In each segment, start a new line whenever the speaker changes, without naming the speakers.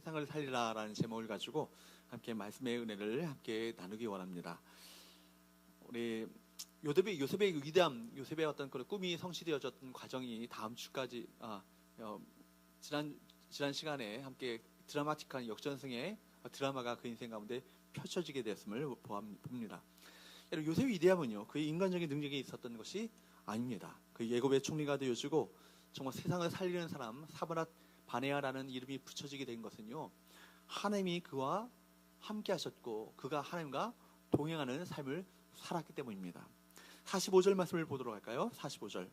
세상을 살리라라는 제목을 가지고 함께 말씀의 은혜를 함께 나누기 원합니다. 우리 요셉의 위대함, 요셉의 어떤 그런 꿈이 성취되어졌던 과정이 다음 주까지 지난 시간에 함께 드라마틱한 역전승의 드라마가 그 인생 가운데 펼쳐지게 되었음을 봅니다. 요셉의 위대함은요, 그의 인간적인 능력이 있었던 것이 아닙니다. 그 애굽의 총리가 되어주고 정말 세상을 살리는 사람 사브랏 바네아라는 이름이 붙여지게 된 것은요, 하나님이 그와 함께 하셨고 그가 하나님과 동행하는 삶을 살았기 때문입니다. 45절 말씀을 보도록 할까요? 45절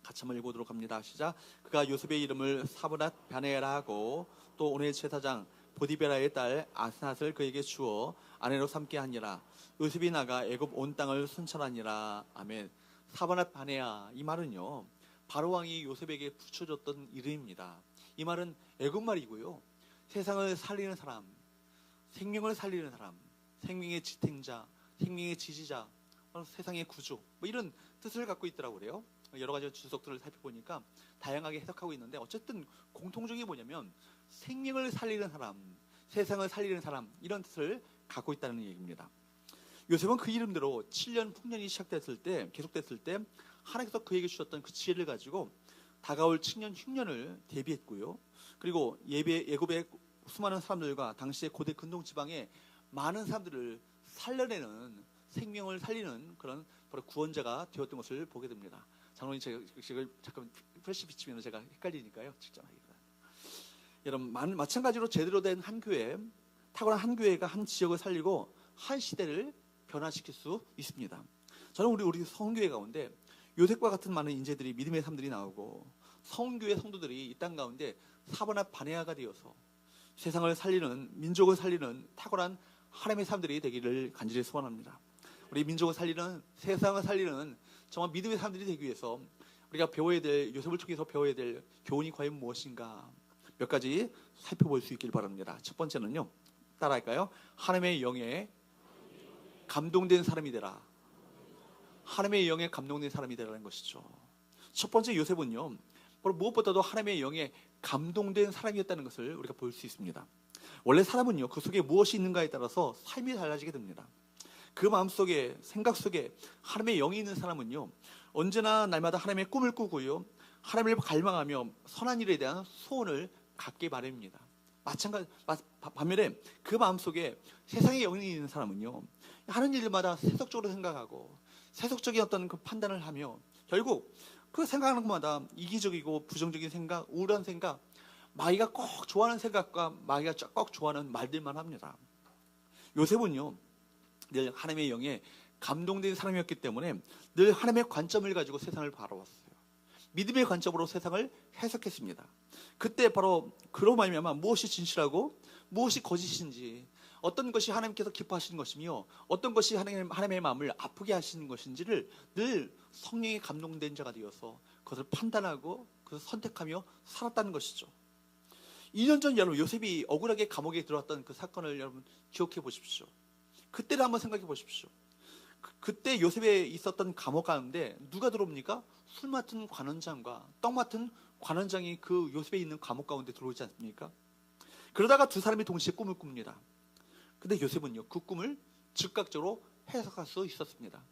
같이 한번 읽어보도록 합니다. 시작. 그가 요셉의 이름을 사브랏 바네아라 하고 또 오늘 제사장 보디베라의 딸 아스낫을 그에게 주어 아내로 삼게 하니라. 요셉이 나가 애굽 온 땅을 순찰하니라. 아멘. 사브랏 바네아, 이 말은요, 바로 왕이 요셉에게 붙여줬던 이름입니다. 이 말은 애굽 말이고요, 세상을 살리는 사람, 생명을 살리는 사람, 생명의 지탱자, 생명의 지지자, 세상의 구주, 이런 뜻을 갖고 있더라고 그래요. 여러 가지 주석들을 살펴보니까 다양하게 해석하고 있는데, 어쨌든 공통적인 게 뭐냐면 생명을 살리는 사람, 세상을 살리는 사람, 이런 뜻을 갖고 있다는 얘기입니다. 요셉은 그 이름대로 7년 풍년이 시작됐을 때, 계속됐을 때 하나님께서 그에게 주셨던 그 지혜를 가지고 다가올 7년 흉년을 대비했고요. 그리고 애굽의 수많은 사람들과 당시의 고대 근동 지방의 많은 사람들을 살려내는, 생명을 살리는 그런 바로 구원자가 되었던 것을 보게 됩니다. 장로님, 제가 잠깐 프레시 비치면 제가 헷갈리니까요, 측정하기가. 여러분, 마찬가지로 제대로 된 한 교회, 탁월한 한 교회가 한 지역을 살리고 한 시대를 변화시킬 수 있습니다. 저는 우리 성교회 가운데 요셉과 같은 많은 인재들이, 믿음의 사람들이 나오고 성교회 성도들이 이 땅 가운데 사브랏 바네아가 되어서 세상을 살리는, 민족을 살리는 탁월한 하나님의 사람들이 되기를 간절히 소원합니다. 우리 민족을 살리는, 세상을 살리는 정말 믿음의 사람들이 되기 위해서 우리가 배워야 될, 요셉을 통해서 배워야 될 교훈이 과연 무엇인가, 몇 가지 살펴볼 수 있길 바랍니다. 첫 번째는요, 따라할까요? 하나님의 영에 감동된 사람이 되라. 하나님의 영에 감동된 사람이 되라는 것이죠. 첫 번째, 요셉은요, 무엇보다도 하나님의 영에 감동된 사람이었다는 것을 우리가 볼 수 있습니다. 원래 사람은요, 그 속에 무엇이 있는가에 따라서 삶이 달라지게 됩니다. 그 마음속에, 생각 속에 하나님의 영이 있는 사람은요, 언제나 날마다 하나님의 꿈을 꾸고요, 하나님을 갈망하며 선한 일에 대한 소원을 갖게 마련입니다. 반면에 그 마음속에 세상의 영이 있는 사람은요, 하는 일마다 세속적으로 생각하고 세속적인 어떤 그 판단을 하며 결국 그 생각하는 것마다 이기적이고 부정적인 생각, 우울한 생각, 마귀가 꼭 좋아하는 생각과 마귀가 꼭 좋아하는 말들만 합니다. 요셉은요, 늘 하나님의 영에 감동된 사람이었기 때문에 늘 하나님의 관점을 가지고 세상을 바라봤어요. 믿음의 관점으로 세상을 해석했습니다. 그때 바로 그로 말미암아 무엇이 진실하고 무엇이 거짓인지, 어떤 것이 하나님께서 기뻐하시는 것이며 어떤 것이 하나님의 마음을 아프게 하시는 것인지를 늘 성령에 감동된 자가 되어서 그것을 판단하고 그것을 선택하며 살았다는 것이죠. 2년 전 여러분, 요셉이 억울하게 감옥에 들어왔던 그 사건을 여러분 기억해 보십시오. 그때를 한번 생각해 보십시오. 그때 요셉에 있었던 감옥 가운데 누가 들어옵니까? 술 맡은 관원장과 떡 맡은 관원장이 그 요셉에 있는 감옥 가운데 들어오지 않습니까? 그러다가 두 사람이 동시에 꿈을 꿉니다. 근데 요셉은요, 그 꿈을 즉각적으로 해석할 수 있었습니다.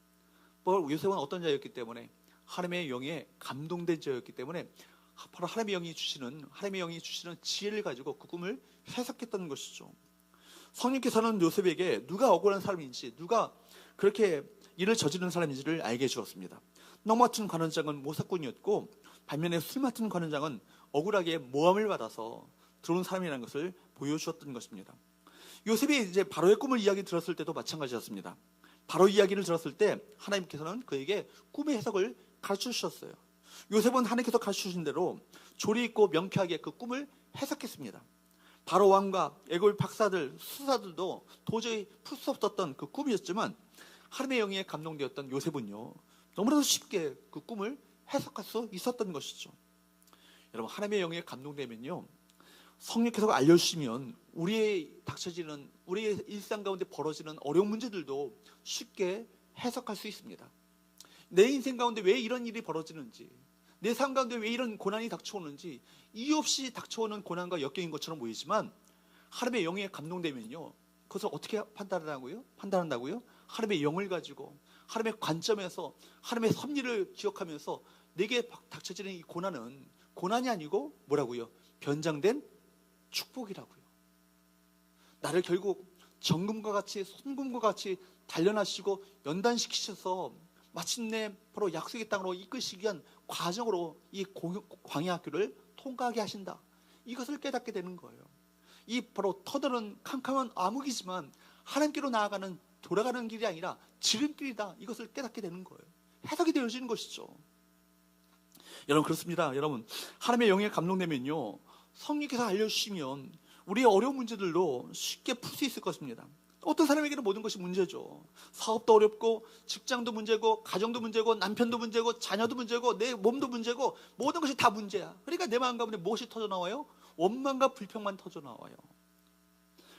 요셉은 어떤 자였기 때문에, 하나님의 영에 감동된 자였기 때문에 바로 하나님의 영이 주시는 지혜를 가지고 그 꿈을 해석했던 것이죠. 성령께서는 요셉에게 누가 억울한 사람인지, 누가 그렇게 일을 저지른 사람인지를 알게 해주었습니다. 떡 맡은 관원장은 모사꾼이었고, 반면에 술 맡은 관원장은 억울하게 모함을 받아서 들어온 사람이라는 것을 보여주었던 것입니다. 요셉이 이제 바로의 꿈을 이야기 들었을 때도 마찬가지였습니다. 바로 이야기를 들었을 때 하나님께서는 그에게 꿈의 해석을 가르쳐 주셨어요. 요셉은 하나님께서 가르쳐 주신 대로 조리 있고 명쾌하게 그 꿈을 해석했습니다. 바로 왕과 애굽 박사들, 수사들도 도저히 풀 수 없었던 그 꿈이었지만, 하나님의 영에 감동되었던 요셉은요, 너무나도 쉽게 그 꿈을 해석할 수 있었던 것이죠. 여러분, 하나님의 영에 감동되면요, 성령께서 알려주시면 우리의 닥쳐지는, 우리의 일상 가운데 벌어지는 어려운 문제들도 쉽게 해석할 수 있습니다. 내 인생 가운데 왜 이런 일이 벌어지는지, 내 삶 가운데 왜 이런 고난이 닥쳐오는지 이유 없이 닥쳐오는 고난과 역경인 것처럼 보이지만 하나님의 영에 감동되면요, 그것을 어떻게 판단한다고요? 하나님의 영을 가지고 하나님의 관점에서 하나님의 섭리를 기억하면서 내게 닥쳐지는 이 고난은 고난이 아니고 뭐라고요? 변장된 축복이라고요. 나를 결국 정금과 같이 손금과 같이 단련하시고 연단시키셔서 마침내 바로 약속의 땅으로 이끄시기 위한 과정으로 이 광야 학교를 통과하게 하신다. 이것을 깨닫게 되는 거예요. 이 바로 터드는 캄캄한 암흑이지만 하나님께로 나아가는 돌아가는 길이 아니라 지름길이다. 이것을 깨닫게 되는 거예요. 해석이 되어지는 것이죠. 여러분, 그렇습니다. 여러분, 하나님의 영에 감동되면요, 성령께서 알려주시면 우리의 어려운 문제들도 쉽게 풀 수 있을 것입니다. 어떤 사람에게는 모든 것이 문제죠. 사업도 어렵고 직장도 문제고 가정도 문제고 남편도 문제고 자녀도 문제고 내 몸도 문제고 모든 것이 다 문제야. 그러니까 내 마음 가운데 무엇이 터져나와요? 원망과 불평만 터져나와요.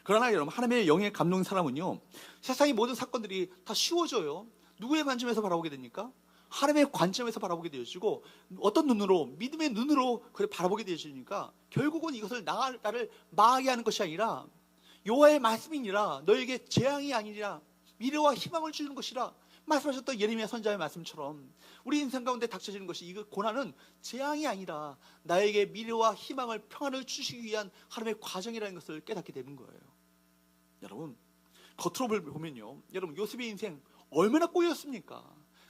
그러나 여러분, 하나님의 영에 감동된 사람은요, 세상의 모든 사건들이 다 쉬워져요. 누구의 관점에서 바라보게 됩니까? 하나님의 관점에서 바라보게 되어지고, 어떤 눈으로, 믿음의 눈으로 그걸 바라보게 되어지니까 결국은 이것을 나를 망하게 하는 것이 아니라 여호와의 말씀이니라 너에게 재앙이 아니라 미래와 희망을 주는 것이라 말씀하셨던 예레미야 선지자의 말씀처럼 우리 인생 가운데 닥쳐지는 것이, 이거 고난은 재앙이 아니라 나에게 미래와 희망을, 평안을 주시기 위한 하나님의 과정이라는 것을 깨닫게 되는 거예요. 여러분, 겉으로 보면요, 여러분, 요셉의 인생 얼마나 꼬였습니까?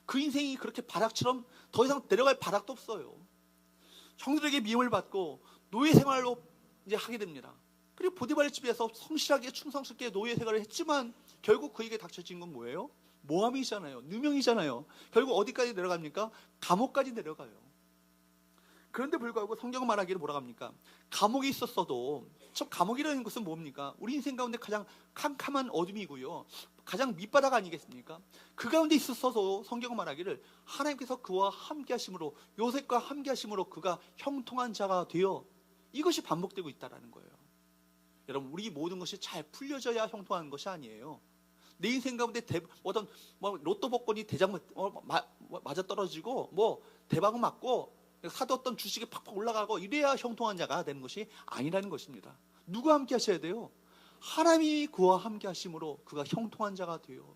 그 인생이 그렇게 바닥처럼 더 이상 내려갈 바닥도 없어요. 형들에게 미움을 받고 노예 생활로 이제 하게 됩니다. 그리고 보디발의 집에서 성실하게 충성스럽게 노예 생활을 했지만 결국 그에게 닥쳐진 건 뭐예요? 모함이잖아요. 누명이잖아요. 결국 어디까지 내려갑니까? 감옥까지 내려가요. 그런데 불구하고 성경은 말하기를 뭐라고 합니까? 감옥에 있었어도, 저 감옥이라는 것은 뭡니까? 우리 인생 가운데 가장 캄캄한 어둠이고요, 가장 밑바닥 아니겠습니까? 그 가운데 있었어도 성경은 말하기를 하나님께서 그와 함께 하심으로, 요셉과 함께 하심으로 그가 형통한 자가 되어, 이것이 반복되고 있다는 거예요. 여러분, 우리 모든 것이 잘 풀려져야 형통한 것이 아니에요. 내 인생 가운데 어떤 로또 복권이 대장 맞아 떨어지고 대박 맞고 사뒀던 주식이 팍팍 올라가고 이래야 형통한 자가 되는 것이 아니라는 것입니다. 누가 함께 하셔야 돼요? 하나님이 그와 함께 하심으로 그가 형통한 자가 되어.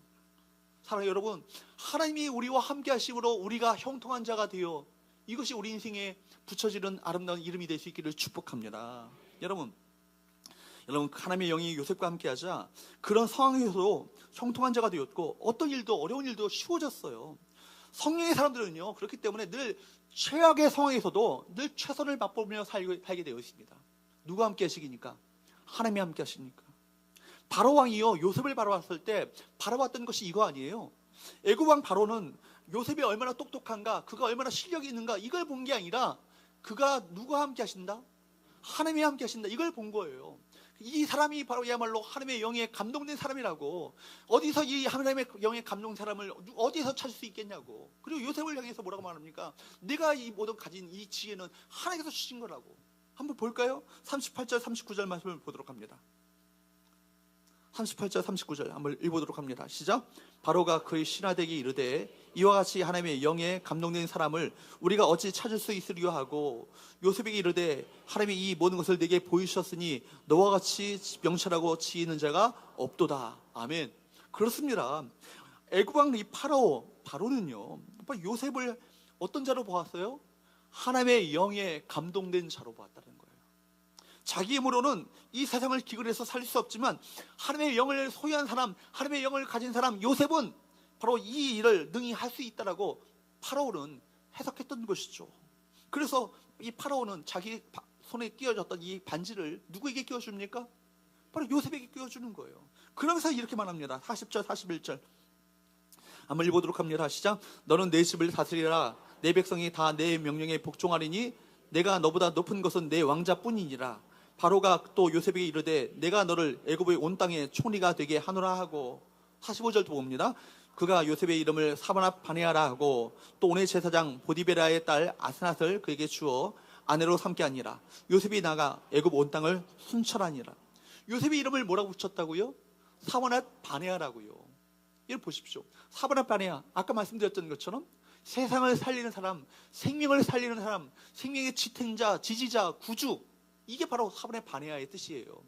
사랑하는 여러분, 하나님이 우리와 함께 하심으로 우리가 형통한 자가 되어, 이것이 우리 인생에 붙여지는 아름다운 이름이 될 수 있기를 축복합니다. 여러분, 하나님의 영이 요셉과 함께 하자 그런 상황에서도 형통한 자가 되었고, 어떤 일도, 어려운 일도 쉬워졌어요. 성령의 사람들은요, 그렇기 때문에 늘 최악의 상황에서도 늘 최선을 맛보며 살게 되어 있습니다. 누가 함께 하시기니까? 하나님이 함께 하십니까? 바로 왕이요, 요셉을 바라봤을 때 바라봤던 것이 이거 아니에요. 애굽 왕 바로는 요셉이 얼마나 똑똑한가, 그가 얼마나 실력이 있는가, 이걸 본 게 아니라 그가 누가 함께 하신다? 하나님이 함께 하신다, 이걸 본 거예요. 이 사람이 바로야말로 하나님의 영에 감동된 사람이라고. 어디서 이 하나님의 영에 감동된 사람을 어디서 찾을 수 있겠냐고. 그리고 요셉을 향해서 뭐라고 말합니까? 내가 이 모든 가진 이 지혜는 하나님께서 주신 거라고. 한번 볼까요? 38절 39절 말씀을 보도록 합니다. 38절 39절 한번 읽어보도록 합니다. 시작. 바로가 그의 신하에게 이르되 이와 같이 하나님의 영에 감동된 사람을 우리가 어찌 찾을 수 있으리요 하고, 요셉에게 이르되 하나님이 이 모든 것을 내게 보이셨으니 너와 같이 명철하고 지혜 있는 자가 없도다. 아멘. 그렇습니다. 애굽 왕 이 바로는요, 요셉을 어떤 자로 보았어요? 하나님의 영에 감동된 자로 보았다는 거예요. 자기 힘으로는 이 세상을 기근해서 살릴 수 없지만 하나님의 영을 소유한 사람, 하나님의 영을 가진 사람 요셉은 바로 이 일을 능히 할 수 있다라고 파라오는 해석했던 것이죠. 그래서 이 파라오는 자기 손에 끼워졌던 이 반지를 누구에게 끼워줍니까? 바로 요셉에게 끼워주는 거예요. 그러면서 이렇게 말합니다. 40절 41절 한번 읽어보도록 합니다. 시작. 너는 내 집을 다스리라. 내 백성이 다 내 명령에 복종하리니 내가 너보다 높은 것은 내 왕자뿐이니라. 바로가 또 요셉에게 이르되 내가 너를 애굽의 온 땅의 총리가 되게 하노라 하고, 45절도 봅니다. 그가 요셉의 이름을 사바낫 바네아라 하고 또 온의 제사장 보디베라의 딸 아스낫을 그에게 주어 아내로 삼게 하니라. 요셉이 나가 애굽 온 땅을 순찰하니라. 요셉의 이름을 뭐라고 붙였다고요? 사바낫 바네아라고요. 이걸 보십시오. 사바낫 바네아, 아까 말씀드렸던 것처럼 세상을 살리는 사람, 생명을 살리는 사람, 생명의 지탱자, 지지자, 구주, 이게 바로 사번의 바네아의 뜻이에요.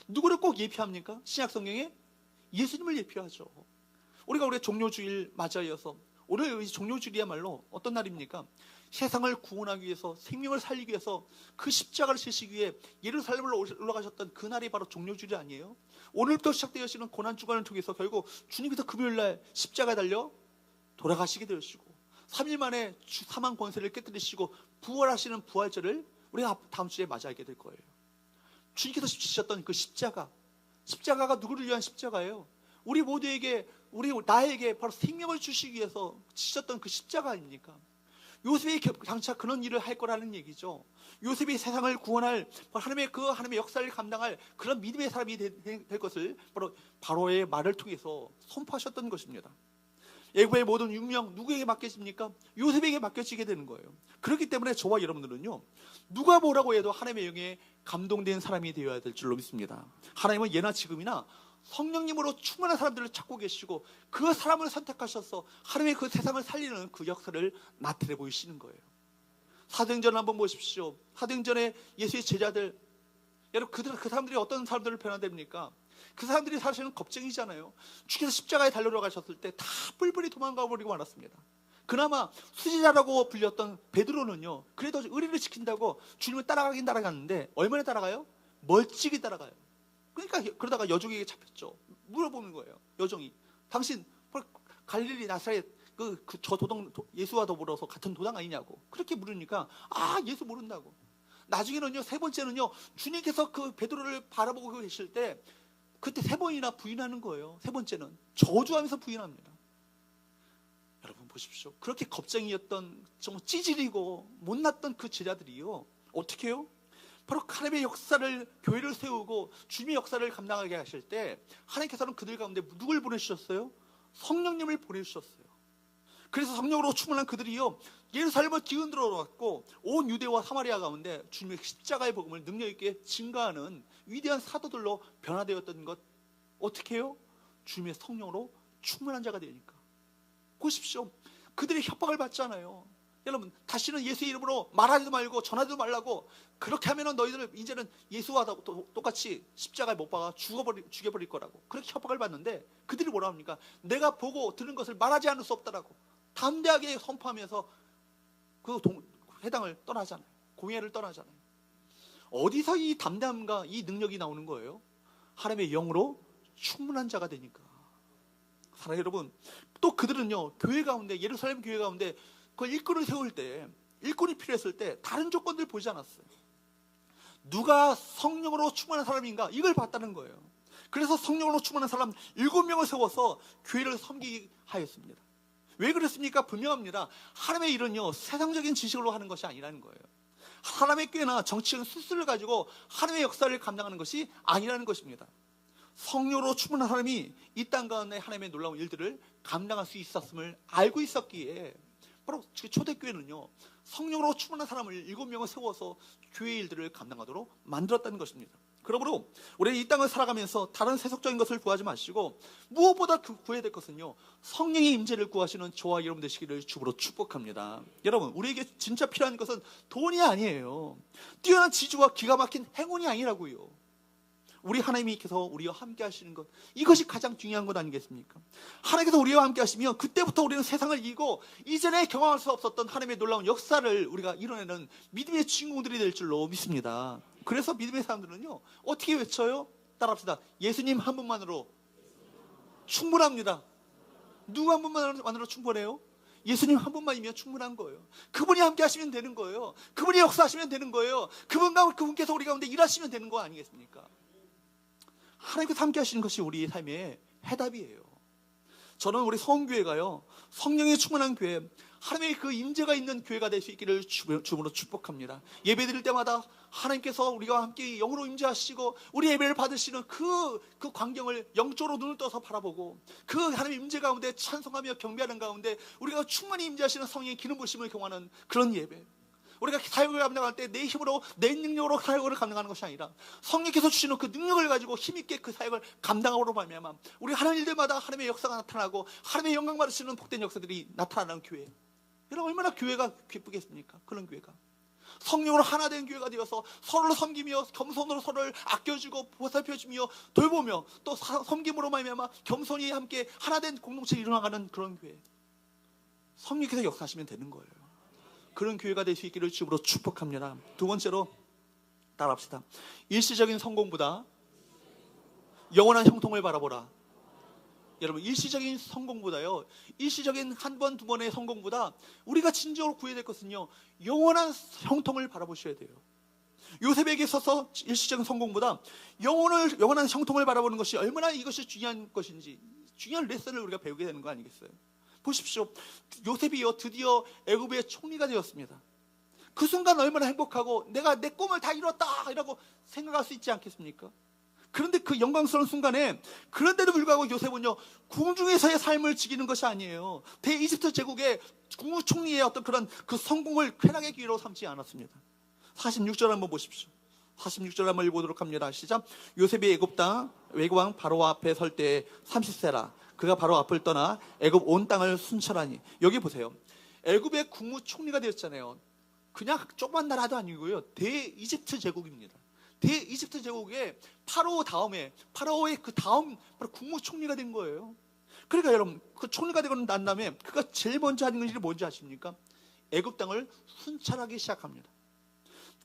누구를 꼭 예표합니까? 신약 성경에 예수님을 예표하죠. 우리가 종료주일 맞이하여서 오늘 이 종료주일이야말로 어떤 날입니까? 세상을 구원하기 위해서, 생명을 살리기 위해서 그 십자가를 지시기 위해 예루살렘으로 올라가셨던 그날이 바로 종료주일이 아니에요? 오늘부터 시작되어지는 고난주간을 통해서 결국 주님께서 금요일날 십자가에 달려 돌아가시게 되시고 3일 만에 사망 권세를 깨뜨리시고 부활하시는 부활절을 우리가 다음 주에 맞이하게 될 거예요. 주님께서 지셨던 그 십자가가 누구를 위한 십자가예요? 우리 모두에게, 나에게 바로 생명을 주시기 위해서 지셨던 그 십자가 아닙니까? 요셉이 장차 그런 일을 할 거라는 얘기죠. 요셉이 세상을 구원할 하나님의 역사를 감당할 그런 믿음의 사람이 될 것을 바로 바로의 말을 통해서 선포하셨던 것입니다. 애굽의 모든 운명 누구에게 맡겨집니까? 요셉에게 맡겨지게 되는 거예요. 그렇기 때문에 저와 여러분들은요, 누가 뭐라고 해도 하나님의 영에 감동된 사람이 되어야 될 줄로 믿습니다. 하나님은 예나 지금이나 성령님으로 충만한 사람들을 찾고 계시고 그 사람을 선택하셔서 하나님의 그 세상을 살리는 그 역사를 나타내 보이시는 거예요. 사도행전을 한번 보십시오. 사도행전에 예수의 제자들, 여러분 그 사람들이 어떤 사람들을 변화됩니까? 그 사람들이 사실은 겁쟁이잖아요. 주께서 십자가에 달려 가셨을 때 다 뿔뿔이 도망가 버리고 말았습니다. 그나마 수지자라고 불렸던 베드로는요, 그래도 의리를 지킨다고 주님을 따라가긴 따라갔는데 얼마나 따라가요? 멀찍이 따라가요. 그러니까 그러다가 여종에게 잡혔죠. 물어보는 거예요. 여종이, 당신 갈릴리 나사렛 저 예수와 더불어서 같은 도당 아니냐고 그렇게 물으니까 예수 모른다고. 나중에는요, 세 번째는요, 주님께서 그 베드로를 바라보고 계실 때 그때 3번이나 부인하는 거예요. 세 번째는 저주하면서 부인합니다. 여러분 보십시오. 그렇게 겁쟁이였던, 정말 찌질이고 못났던 그 제자들이요, 어떻게 해요? 바로 하나님의 역사를, 교회를 세우고 주님의 역사를 감당하게 하실 때 하나님께서는 그들 가운데 누굴 보내주셨어요? 성령님을 보내주셨어요. 그래서 성령으로 충만한 그들이요, 예루살렘을 뒤흔들어 왔고 온 유대와 사마리아 가운데 주님의 십자가의 복음을 능력 있게 증거하는 위대한 사도들로 변화되었던 것, 어떻게 해요? 주님의 성령으로 충만한 자가 되니까. 보십시오. 그들이 협박을 받잖아요. 여러분, 다시는 예수의 이름으로 말하지도 말고 전하지도 말라고, 그렇게 하면은 너희들 이제는 예수와 똑같이 십자가에 못 박아 죽여버릴 거라고 그렇게 협박을 받는데, 그들이 뭐라 합니까? 내가 보고 들은 것을 말하지 않을 수 없다라고 담대하게 선포하면서 그 회당을 떠나잖아요. 공회를 떠나잖아요. 어디서 이 담대함과 이 능력이 나오는 거예요? 하나님의 영으로 충만한 자가 되니까. 사랑하는 여러분, 또 그들은요, 교회 가운데, 예루살렘 교회 가운데 그 일꾼을 세울 때, 일꾼이 필요했을 때 다른 조건들 보지 않았어요. 누가 성령으로 충만한 사람인가, 이걸 봤다는 거예요. 그래서 성령으로 충만한 사람 7명을 세워서 교회를 섬기게 하였습니다. 왜 그랬습니까? 분명합니다. 하나님의 일은요, 세상적인 지식으로 하는 것이 아니라는 거예요. 하나님의 꾀나 정치적인 수술을 가지고 하나님의 역사를 감당하는 것이 아니라는 것입니다. 성령으로 충만한 사람이 이 땅 가운데 하나님의 놀라운 일들을 감당할 수 있었음을 알고 있었기에 바로 초대교회는요, 성령으로 충만한 사람을 7명을 세워서 교회 일들을 감당하도록 만들었다는 것입니다. 그러므로 우리는 이 땅을 살아가면서 다른 세속적인 것을 구하지 마시고 무엇보다 구해야 될 것은요, 성령의 임재를 구하시는 저와 여러분 되시기를 주로 축복합니다. 여러분, 우리에게 진짜 필요한 것은 돈이 아니에요. 뛰어난 지주와 기가 막힌 행운이 아니라고요. 우리 하나님께서 우리와 함께 하시는 것, 이것이 가장 중요한 것 아니겠습니까? 하나님께서 우리와 함께 하시면 그때부터 우리는 세상을 이기고 이전에 경험할 수 없었던 하나님의 놀라운 역사를 우리가 이뤄내는 믿음의 주인공들이 될 줄로 믿습니다. 그래서 믿음의 사람들은요, 어떻게 외쳐요? 따라합시다. 예수님 한 분만으로 충분합니다. 누구 한 분만으로 충분해요? 예수님 한 분만이면 충분한 거예요. 그분이 함께 하시면 되는 거예요. 그분이 역사하시면 되는 거예요. 그분께서 우리 가운데 일하시면 되는 거 아니겠습니까? 하나님께서 함께 하시는 것이 우리의 삶의 해답이에요. 저는 우리 성교회가요, 성령의 충만한 교회, 하나님의 그 임재가 있는 교회가 될 수 있기를 주으로 축복합니다. 예배 드릴 때마다 하나님께서 우리와 함께 영으로 임재하시고 우리 예배를 받으시는 그 광경을 영적으로 눈을 떠서 바라보고 그 하나님의 임재 가운데 찬송하며 경배하는 가운데 우리가 충만히 임재하시는 성령의 기름 부으심을 경험하는 그런 예배, 우리가 사역을 감당할 때 내 힘으로, 내 능력으로 사역을 감당하는 것이 아니라 성령께서 주시는 그 능력을 가지고 힘있게 그 사역을 감당하므로 말미암아 우리 하는 일들마다 하나님의 역사가 나타나고 하나님의 영광 받으시는 복된 역사들이 나타나는 교회, 여러분 얼마나 교회가 기쁘겠습니까? 그런 교회가 성령으로 하나 된 교회가 되어서 서로를 섬기며 겸손으로 서로를 아껴주고 보살펴주며 돌보며 또 섬김으로 말미암아 겸손히 함께 하나 된 공동체를 이루어가는 그런 교회, 성령께서 역사하시면 되는 거예요. 그런 교회가 될 수 있기를 주님으로 축복합니다. 두 번째로 따라합시다. 일시적인 성공보다 영원한 형통을 바라보라. 여러분, 일시적인 성공보다요, 일시적인 한 번, 두 번의 성공보다 우리가 진정으로 구해야 될 것은요, 영원한 형통을 바라보셔야 돼요. 요셉에게 있어서 일시적인 성공보다 영원한 형통을 바라보는 것이 얼마나 이것이 중요한 것인지, 중요한 레슨을 우리가 배우게 되는 거 아니겠어요? 보십시오. 요셉이요, 드디어 애굽의 총리가 되었습니다. 그 순간 얼마나 행복하고 내가 내 꿈을 다 이뤘다 이라고 생각할 수 있지 않겠습니까? 그런데 그 영광스러운 순간에, 그런데도 불구하고 요셉은요, 궁중에서의 삶을 즐기는 것이 아니에요. 대이집트 제국의 국무총리의 어떤 그런 그 성공을 쾌락의 기회로 삼지 않았습니다. 46절 한번 보십시오. 46절 한번 읽어보도록 합니다. 시작. 요셉이 애굽 왕 바로 앞에 설 때에 30세라. 그가 바로 앞을 떠나 애굽 온 땅을 순찰하니. 여기 보세요. 애굽의 국무총리가 되었잖아요. 그냥 조그만 나라도 아니고요, 대이집트 제국입니다. 대이집트 제국의 파라오 다음에, 파라오의 그 다음 바로 국무총리가 된 거예요. 그러니까 여러분, 그 총리가 되고 난 다음에 그가 제일 먼저 하는 것이 뭔지 아십니까? 애굽 땅을 순찰하기 시작합니다.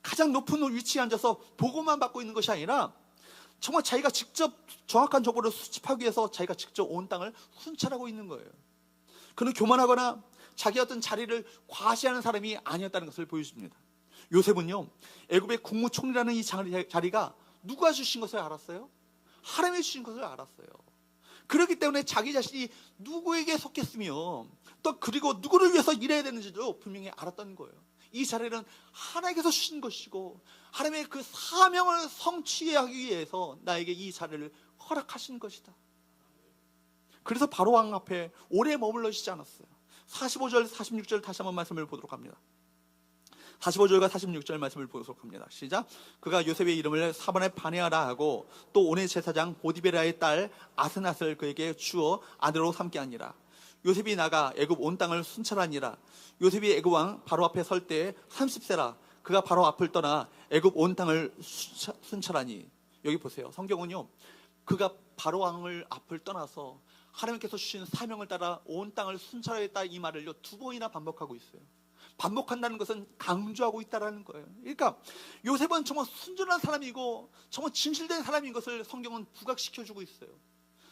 가장 높은 위치에 앉아서 보고만 받고 있는 것이 아니라 정말 자기가 직접 정확한 정보를 수집하기 위해서 자기가 직접 온 땅을 순찰하고 있는 거예요. 그는 교만하거나 자기 어떤 자리를 과시하는 사람이 아니었다는 것을 보여줍니다. 요셉은요, 애굽의 국무총리라는 이 자리가 누가 주신 것을 알았어요? 하나님이 주신 것을 알았어요. 그렇기 때문에 자기 자신이 누구에게 속했으며 또 그리고 누구를 위해서 일해야 되는지도 분명히 알았던 거예요. 이 자리는 하나님께서 주신 것이고 하나님의 그 사명을 성취하기 위해서 나에게 이 자리를 허락하신 것이다. 그래서 바로 왕 앞에 오래 머물러지지 않았어요. 45절, 46절 다시 한번 말씀을 보도록 합니다. 45절과 46절 말씀을 보도록 합니다. 시작. 그가 요셉의 이름을 사번에 파네아라 하고 또 온의 제사장 보디베라의 딸 아스낫을 그에게 주어 아내로 삼게 하니라. 요셉이 나가 애굽 온 땅을 순찰하니라. 요셉이 애굽 왕 바로 앞에 설 때에 30세라. 그가 바로 앞을 떠나 애굽 온 땅을 순찰하니. 여기 보세요. 성경은요, 그가 바로 왕을 앞을 떠나서 하나님께서 주신 사명을 따라 온 땅을 순찰하였다, 이 말을요 두 번이나 반복하고 있어요. 반복한다는 것은 강조하고 있다는 거예요. 그러니까 요셉은 정말 순전한 사람이고 정말 진실된 사람인 것을 성경은 부각시켜주고 있어요.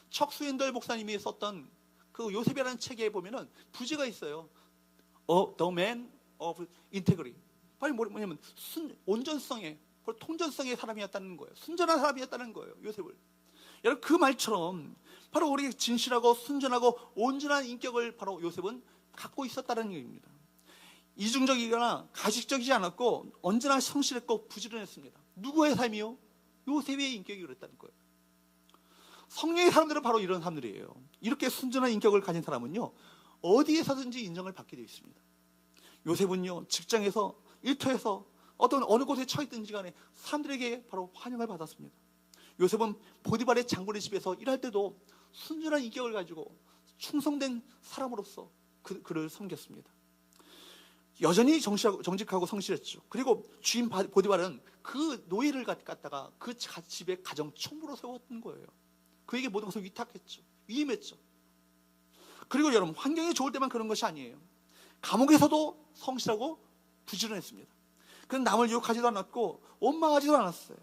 척수현덜 목사님이 썼던 그 요셉이라는 책에 보면은 부제가 있어요. The man of integrity. 바로 뭐냐면 온전성의, 통전성의 사람이었다는 거예요. 순전한 사람이었다는 거예요, 요셉을. 여러분, 그 말처럼 바로 우리 진실하고 순전하고 온전한 인격을 바로 요셉은 갖고 있었다는 얘기입니다. 이중적이거나 가식적이지 않았고 언제나 성실했고 부지런했습니다. 누구의 삶이요? 요셉의 인격이 그랬다는 거예요. 성령의 사람들은 바로 이런 사람들이에요. 이렇게 순전한 인격을 가진 사람은요, 어디에서든지 인정을 받게 되어 있습니다. 요셉은요, 직장에서, 일터에서, 어느 곳에 처했든지 간에 사람들에게 바로 환영을 받았습니다. 요셉은 보디발의 장군의 집에서 일할 때도 순전한 인격을 가지고 충성된 사람으로서 그를 섬겼습니다. 여전히 정직하고 성실했죠. 그리고 주인 보디발은 그 노예를 갖다가 그 집의 가정 총무로 세웠던 거예요. 그에게 모든 것을 위탁했죠. 위임했죠. 그리고 여러분, 환경이 좋을 때만 그런 것이 아니에요. 감옥에서도 성실하고 부지런했습니다. 그는 남을 유혹하지도 않았고 원망하지도 않았어요.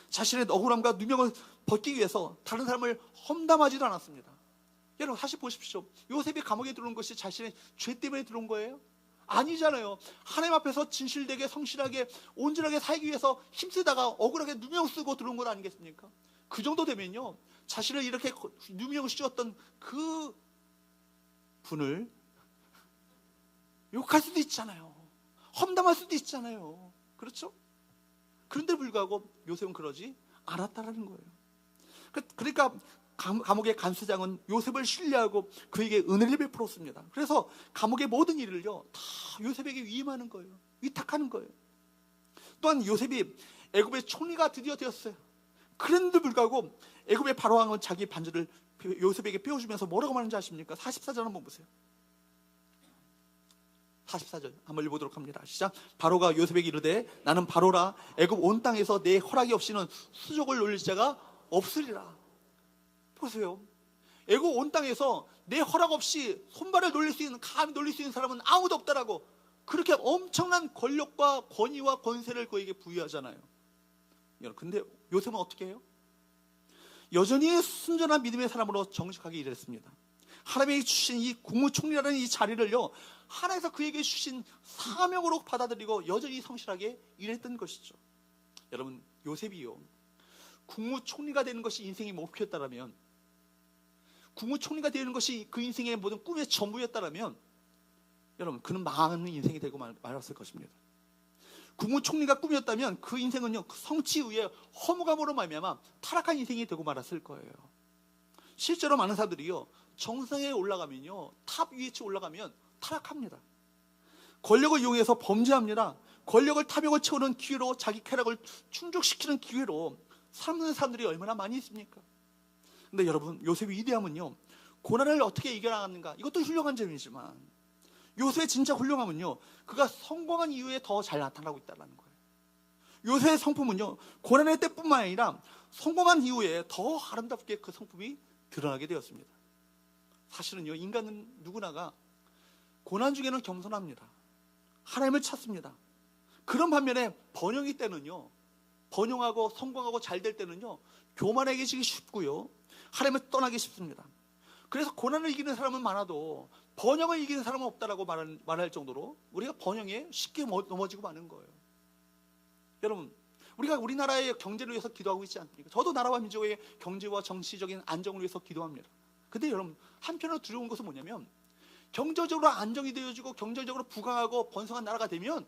자신의 억울함과 누명을 벗기 위해서 다른 사람을 험담하지도 않았습니다. 여러분, 사실 보십시오. 요셉이 감옥에 들어온 것이 자신의 죄 때문에 들어온 거예요? 아니잖아요. 하나님 앞에서 진실되게 성실하게 온전하게 살기 위해서 힘쓰다가 억울하게 누명 쓰고 들어온 것 아니겠습니까? 그 정도 되면요, 자신을 이렇게 누명 씌웠던 그 분을 욕할 수도 있잖아요. 험담할 수도 있잖아요. 그렇죠? 그런데 불구하고 요셉은 그러지 않았다라는 거예요. 그러니까 감옥의 간수장은 요셉을 신뢰하고 그에게 은혜를 베풀었습니다. 그래서 감옥의 모든 일을요 다 요셉에게 위임하는 거예요. 위탁하는 거예요. 또한 요셉이 애굽의 총리가 드디어 되었어요. 그런데 불구하고 애굽의 바로왕은 자기 반절을 요셉에게 빼어주면서 뭐라고 말하는지 아십니까? 44절 한번 보세요. 44절 한번 읽어보도록 합니다. 시작. 바로가 요셉에게 이르되 나는 바로라. 애굽 온 땅에서 내 허락이 없이는 수족을 놀릴 자가 없으리라. 보세요. 애굽 온 땅에서 내 허락 없이 손발을 놀릴 수 있는, 감히 놀릴 수 있는 사람은 아무도 없다라고, 그렇게 엄청난 권력과 권위와 권세를 그에게 부여하잖아요. 근데 요셉은 어떻게 해요? 여전히 순전한 믿음의 사람으로 정직하게 일했습니다. 하나님이 주신 이 국무총리라는 이 자리를요, 하나님께서 그에게 주신 사명으로 받아들이고 여전히 성실하게 일했던 것이죠. 여러분, 요셉이요, 국무총리가 되는 것이 인생의 목표였다면, 국무총리가 되는 것이 그 인생의 모든 꿈의 전부였다면, 여러분, 그는 망하는 인생이 되고 말았을 것입니다. 국무총리가 꿈이었다면 그 인생은요, 성취 후에 허무감으로 말미암아 타락한 인생이 되고 말았을 거예요. 실제로 많은 사람들이요, 정상에 올라가면요, 탑 위치에 올라가면 타락합니다. 권력을 이용해서 범죄합니다. 권력을 탐욕을 채우는 기회로, 자기 쾌락을 충족시키는 기회로 삼는 사람들이 얼마나 많이 있습니까? 근데 여러분, 요셉의 위대함은요, 고난을 어떻게 이겨나갔는가, 이것도 훌륭한 점이지만 요셉의 진짜 훌륭함은요, 그가 성공한 이후에 더 잘 나타나고 있다는 거예요. 요셉의 성품은요, 고난의 때뿐만 아니라 성공한 이후에 더 아름답게 그 성품이 드러나게 되었습니다. 사실은요, 인간은 누구나가 고난 중에는 겸손합니다. 하나님을 찾습니다. 그런 반면에 번영이 때는요, 번영하고 성공하고 잘 될 때는요, 교만해지기 쉽고요, 하나님을 떠나기 쉽습니다. 그래서 고난을 이기는 사람은 많아도 번영을 이기는 사람은 없다라고 말할 정도로 우리가 번영에 쉽게 넘어지고 마는 거예요. 여러분, 우리가 우리나라의 경제를 위해서 기도하고 있지 않습니까? 저도 나라와 민족의 경제와 정치적인 안정을 위해서 기도합니다. 근데 여러분, 한편으로 두려운 것은 뭐냐면, 경제적으로 안정이 되어지고 경제적으로 부강하고 번성한 나라가 되면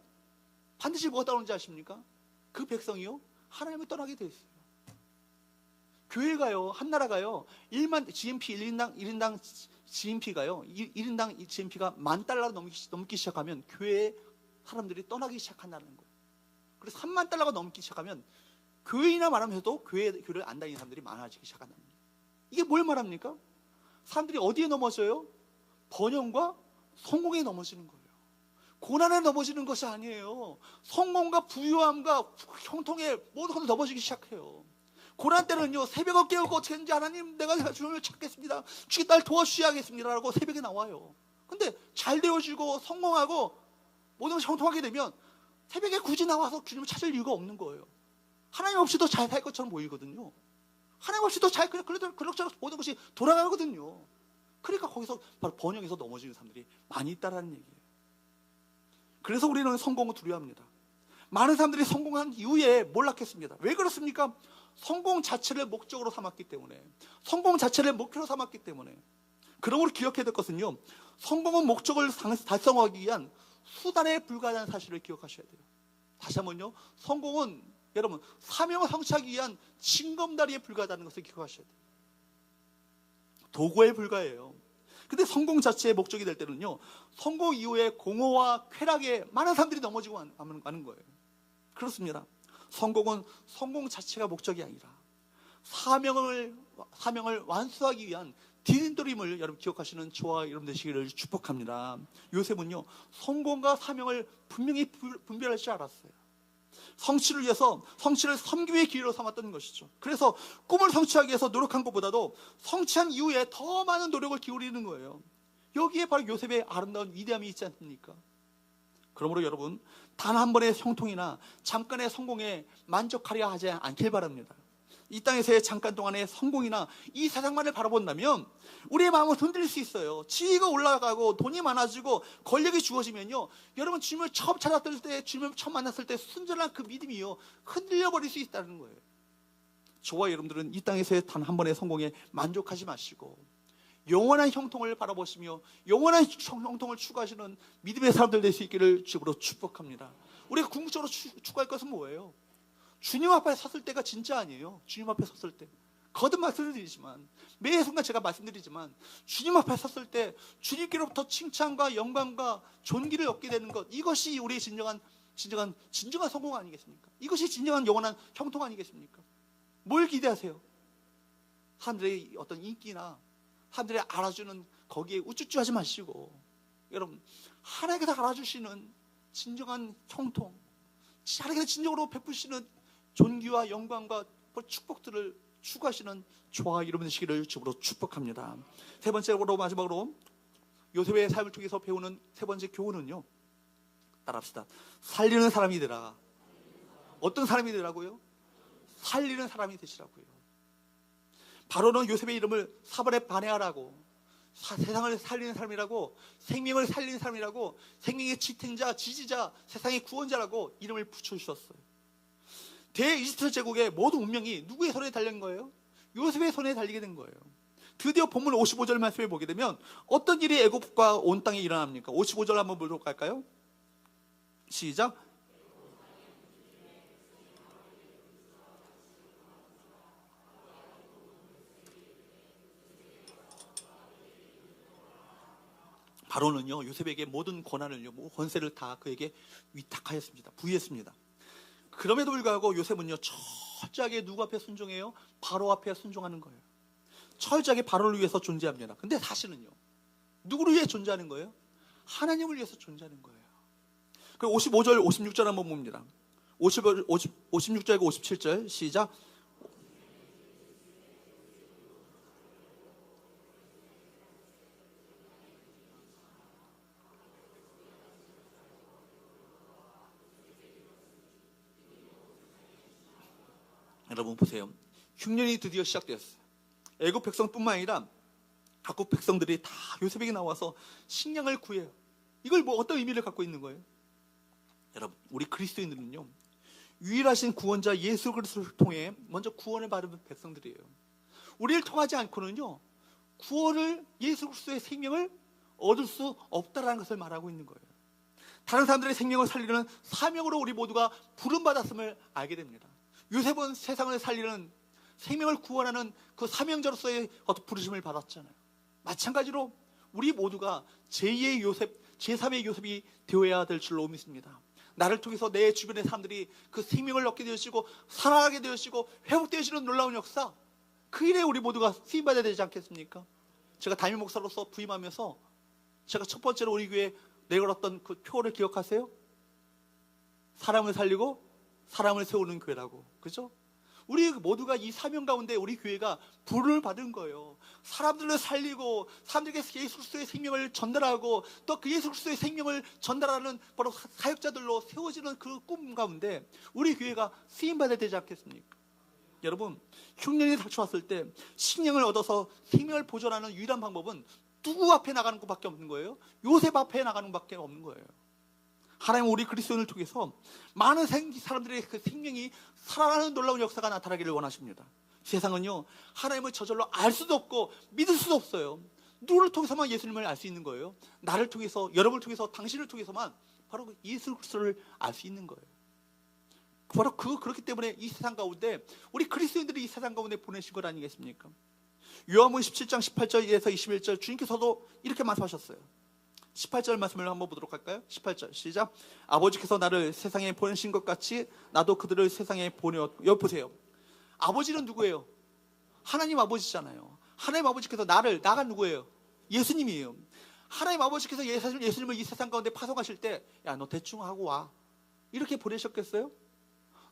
반드시 뭐가 따르는지 아십니까? 그 백성이요, 하나님을 떠나게 돼 있어요. 교회가요, 한 나라가요, 1만 GNP 1인당 GNP가요, 1인당 GNP가 $10,000 넘기 시작하면 교회에 사람들이 떠나기 시작한다는 거예요. 그래서 $30,000가 넘기 시작하면 교회이나 말하면서도 교회를 안 다니는 사람들이 많아지기 시작한다는 거예요. 이게 뭘 말합니까? 사람들이 어디에 넘어져요? 번영과 성공에 넘어지는 거예요. 고난에 넘어지는 것이 아니에요. 성공과 부유함과 형통에 모든 것을 넘어지기 시작해요. 고난 때는요, 새벽을 깨우고 어떻게 했는지, 하나님, 내가 주님을 찾겠습니다, 주께 날 도와주셔야겠습니다 라고 새벽에 나와요. 근데 잘 되어지고 성공하고 모든 것이 형통하게 되면 새벽에 굳이 나와서 주님을 찾을 이유가 없는 거예요. 하나님 없이도 잘 살 것처럼 보이거든요. 하나님 없이도 그렇게 모든 것이 돌아가거든요. 그러니까 거기서 바로 번영에서 넘어지는 사람들이 많이 있다라는 얘기예요. 그래서 우리는 성공을 두려워합니다. 많은 사람들이 성공한 이후에 몰락했습니다. 왜 그렇습니까? 성공 자체를 목적으로 삼았기 때문에, 성공 자체를 목표로 삼았기 때문에. 그러므로 기억해야 될 것은요, 성공은 목적을 달성하기 위한 수단에 불과하다는 사실을 기억하셔야 돼요. 다시 한번요, 성공은 여러분 사명을 성취하기 위한 징검다리에 불과하다는 것을 기억하셔야 돼요. 도구에 불과해요. 근데 성공 자체의 목적이 될 때는요, 성공 이후에 공허와 쾌락에 많은 사람들이 넘어지고 가는 거예요. 그렇습니다. 성공은 성공 자체가 목적이 아니라 사명을 완수하기 위한 디딤돌임을 여러분 기억하시는 저와 여러분 되시기를 축복합니다. 요셉은요, 성공과 사명을 분명히 분별할 줄 알았어요. 성취를 위해서, 성취를 섬김의 기회로 삼았던 것이죠. 그래서 꿈을 성취하기 위해서 노력한 것보다도 성취한 이후에 더 많은 노력을 기울이는 거예요. 여기에 바로 요셉의 아름다운 위대함이 있지 않습니까? 그러므로 여러분, 단 한 번의 형통이나 잠깐의 성공에 만족하려 하지 않길 바랍니다. 이 땅에서의 잠깐 동안의 성공이나 이 세상만을 바라본다면 우리의 마음은 흔들릴 수 있어요. 지위가 올라가고 돈이 많아지고 권력이 주어지면요, 여러분, 주님을 처음 찾았을 때, 주님을 처음 만났을 때 순전한 그 믿음이요, 흔들려 버릴 수 있다는 거예요. 저와 여러분들은 이 땅에서의 단 한 번의 성공에 만족하지 마시고 영원한 형통을 바라보시며 영원한 형통을 추구하시는 믿음의 사람들 될 수 있기를 주로 축복합니다. 우리가 궁극적으로 추구할 것은 뭐예요? 주님 앞에 섰을 때가 진짜 아니에요. 주님 앞에 섰을 때, 거듭 말씀드리지만, 매 순간 제가 말씀드리지만, 주님 앞에 섰을 때 주님께로부터 칭찬과 영광과 존귀를 얻게 되는 것, 이것이 우리의 진정한 성공 아니겠습니까? 이것이 진정한 영원한 형통 아니겠습니까? 뭘 기대하세요? 사람들의 어떤 인기나 사람들이 알아주는 거기에 우쭈쭈하지 마시고, 여러분, 하나님께서 알아주시는 진정한 형통, 하나님께서 진정으로 베푸시는 존귀와 영광과 축복들을 추구하시는 저와 여러분 되시기를 주로 축복합니다. 세 번째로 마지막으로 요셉의 삶을 통해서 배우는 세 번째 교훈은요, 따라합시다. 살리는 사람이 되라. 어떤 사람이 되라고요? 살리는 사람이 되시라고요. 바로는 요셉의 이름을 사번에 반해하라고, 세상을 살리는 사람이라고, 생명을 살리는 사람이라고, 생명의 지탱자, 지지자, 세상의 구원자라고 이름을 붙여주셨어요. 대이집트 제국의 모든 운명이 누구의 손에 달린 거예요? 요셉의 손에 달리게 된 거예요. 드디어 본문 55절 말씀에 보게 되면 어떤 일이 애굽과 온 땅에 일어납니까? 55절 한번 보도록 할까요? 시작. 바로는요, 요셉에게 모든 권한을요, 권세를 다 그에게 위탁하였습니다. 부여했습니다. 그럼에도 불구하고 요셉은요, 철저하게 누구 앞에 순종해요? 바로 앞에 순종하는 거예요. 철저하게 바로를 위해서 존재합니다. 근데 사실은요, 누구를 위해 존재하는 거예요? 하나님을 위해서 존재하는 거예요. 그 55절, 56절 한번 봅니다. 56절과 57절 시작. 여러분 보세요. 흉년이 드디어 시작되었어요. 애굽 백성뿐만 아니라 각국 백성들이 다 요셉에게 나와서 식량을 구해요. 이걸 어떤 의미를 갖고 있는 거예요? 여러분, 우리 그리스도인들은요, 유일하신 구원자 예수 그리스도를 통해 먼저 구원을 받은 백성들이에요. 우리를 통하지 않고는요, 구원을, 예수 그리스도의 생명을 얻을 수 없다라는 것을 말하고 있는 거예요. 다른 사람들의 생명을 살리는 사명으로 우리 모두가 부름받았음을 알게 됩니다. 요셉은 세상을 살리는, 생명을 구원하는 그 사명자로서의 어떤 부르심을 받았잖아요. 마찬가지로 우리 모두가 제2의 요셉, 제3의 요셉이 되어야 될 줄로 믿습니다. 나를 통해서 내 주변의 사람들이 그 생명을 얻게 되어지고 살아나게 되어지고 회복되어지는 놀라운 역사, 그 일에 우리 모두가 쓰임받아야 되지 않겠습니까? 제가 담임 목사로서 부임하면서 제가 첫 번째로 우리 교회에 내걸었던 그 표를 기억하세요? 사람을 살리고 사람을 세우는 교회라고. 그죠? 우리 모두가 이 사명 가운데 우리 교회가 부름을 받은 거예요. 사람들을 살리고 사람들에게 예수 그리스도의 생명을 전달하고 또 그 예수 그리스도의 생명을 전달하는 바로 사역자들로 세워지는 그 꿈 가운데 우리 교회가 쓰임받아야 되지 않겠습니까? 여러분, 흉년이 닥쳐왔을 때 식량을 얻어서 생명을 보존하는 유일한 방법은 누구 앞에 나가는 것밖에 없는 거예요? 요셉 앞에 나가는 것밖에 없는 거예요. 하나님 우리 그리스도인을 통해서 많은 사람들의 그 생명이 살아나는 놀라운 역사가 나타나기를 원하십니다. 세상은요, 하나님을 저절로 알 수도 없고 믿을 수도 없어요. 누구를 통해서만 예수님을 알 수 있는 거예요? 나를 통해서, 여러분을 통해서, 당신을 통해서만 바로 예수 그리스도를 알 수 있는 거예요. 바로 그렇기 때문에 이 세상 가운데 우리 그리스도인들이 이 세상 가운데 보내신 것 아니겠습니까? 요한복음 17장 18절에서 21절 주님께서도 이렇게 말씀하셨어요. 18절 말씀을 한번 보도록 할까요? 18절 시작. 아버지께서 나를 세상에 보내신 것 같이 나도 그들을 세상에 보내었고. 여기 보세요. 아버지는 누구예요? 하나님 아버지잖아요. 하나님 아버지께서 나가 누구예요? 예수님이에요. 하나님 아버지께서 예수님을 이 세상 가운데 파송하실 때, 야, 너 대충 하고 와, 이렇게 보내셨겠어요?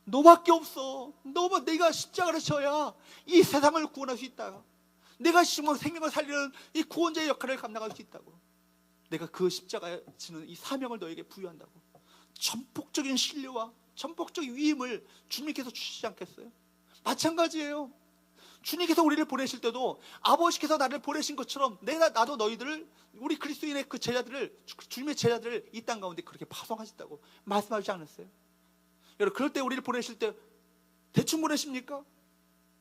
너밖에 없어. 내가 십자가를 져야 이 세상을 구원할 수 있다. 내가 생명을 살리는 이 구원자의 역할을 감당할 수 있다고. 내가 그 십자가에 지는 이 사명을 너에게 부여한다고. 전폭적인 신뢰와 전폭적인 위임을 주님께서 주시지 않겠어요? 마찬가지예요. 주님께서 우리를 보내실 때도 아버지께서 나를 보내신 것처럼 나도 너희들을, 우리 그리스도인의 그 제자들을, 주님의 제자들을 이 땅 가운데 그렇게 파송하셨다고 말씀하지 않았어요? 여러분, 그럴 때 우리를 보내실 때 대충 보내십니까?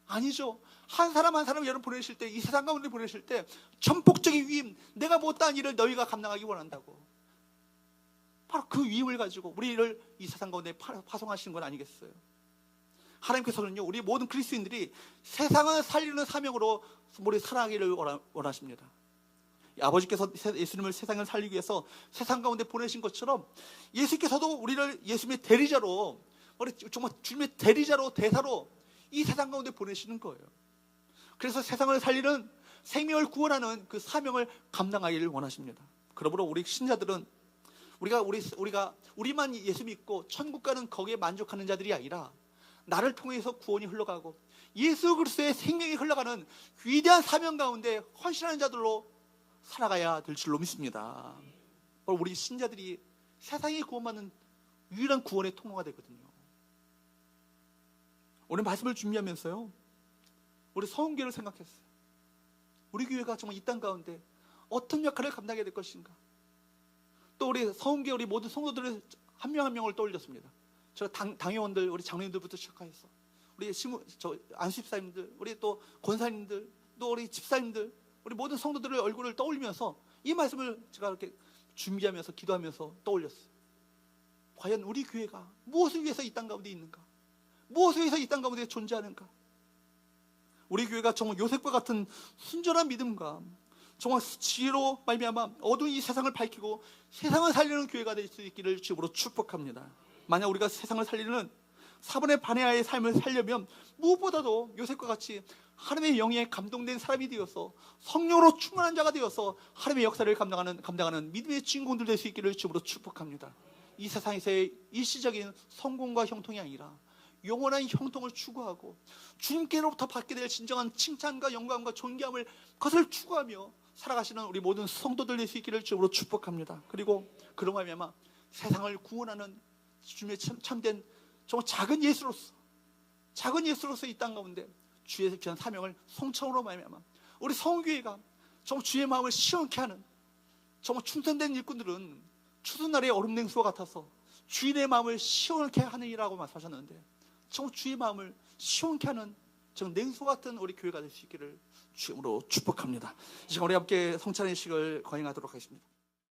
아니죠. 한 사람 한 사람 여러분 보내실 때, 이 세상 가운데 보내실 때 전폭적인 위임, 내가 못한 일을 너희가 감당하기 원한다고. 바로 그 위임을 가지고 우리를 이 세상 가운데 파송하시는 건 아니겠어요? 하나님께서는요, 우리 모든 그리스도인들이 세상을 살리는 사명으로 우리 살아가기를 원하십니다. 아버지께서 예수님을 세상을 살리기 위해서 세상 가운데 보내신 것처럼 예수께서도 우리를 예수님의 대리자로, 정말 주님의 대리자로, 대사로 이 세상 가운데 보내시는 거예요. 그래서 세상을 살리는, 생명을 구원하는 그 사명을 감당하기를 원하십니다. 그러므로 우리 신자들은 우리만 예수 믿고 천국 가는 거기에 만족하는 자들이 아니라 나를 통해서 구원이 흘러가고 예수 그리스도의 생명이 흘러가는 위대한 사명 가운데 헌신하는 자들로 살아가야 될 줄로 믿습니다. 우리 신자들이 세상이 구원받는 유일한 구원의 통로가 되거든요. 오늘 말씀을 준비하면서요, 우리 성교를 생각했어요. 우리 교회가 정말 이 땅 가운데 어떤 역할을 감당해야 될 것인가. 또 우리 성교 우리 모든 성도들을 한 명 한 명을 떠올렸습니다. 저 당회원들, 우리 장로님들부터 시작해서 우리 안수집사님들, 우리 또 권사님들, 또 우리 집사님들, 우리 모든 성도들의 얼굴을 떠올리면서 이 말씀을 제가 이렇게 준비하면서 기도하면서 떠올렸어요. 과연 우리 교회가 무엇을 위해서 이 땅 가운데 있는가? 무엇을 위해서 이 땅 가운데 존재하는가? 우리 교회가 정말 요셉과 같은 순전한 믿음과 정말 지혜로 말미암아 어두운 이 세상을 밝히고 세상을 살리는 교회가 될 수 있기를 주님으로 축복합니다. 만약 우리가 세상을 살리는 4분의 반의 삶을 살려면 무엇보다도 요셉과 같이 하나님의 영에 감동된 사람이 되어서 성령으로 충만한 자가 되어서 하나님의 역사를 감당하는 믿음의 주인공들 될 수 있기를 주님으로 축복합니다. 이 세상에서의 일시적인 성공과 형통이 아니라 영원한 형통을 추구하고 주님께로부터 받게 될 진정한 칭찬과 영광과 존귀함을 그것을 추구하며 살아가시는 우리 모든 성도들 될 수 있기를 주님으로 축복합니다. 그리고 그런 말미암아 세상을 구원하는 주님의 참된 정말 작은 예수로서 이 땅 가운데 주의 귀한 사명을 성청으로 말미암아 우리 성교회가 정말 주의 마음을 시원케 하는 정말 충성된 일꾼들은 추수 날의 얼음 냉수와 같아서 주인의 마음을 시원케 하는 일이라고 말씀하셨는데 정말 주의 마음을 시원케 하는 정말 냉수 같은 우리 교회가 될 수 있기를 주님으로 축복합니다. 이 시간 우리 함께 성찬의 식을 거행하도록 하겠습니다.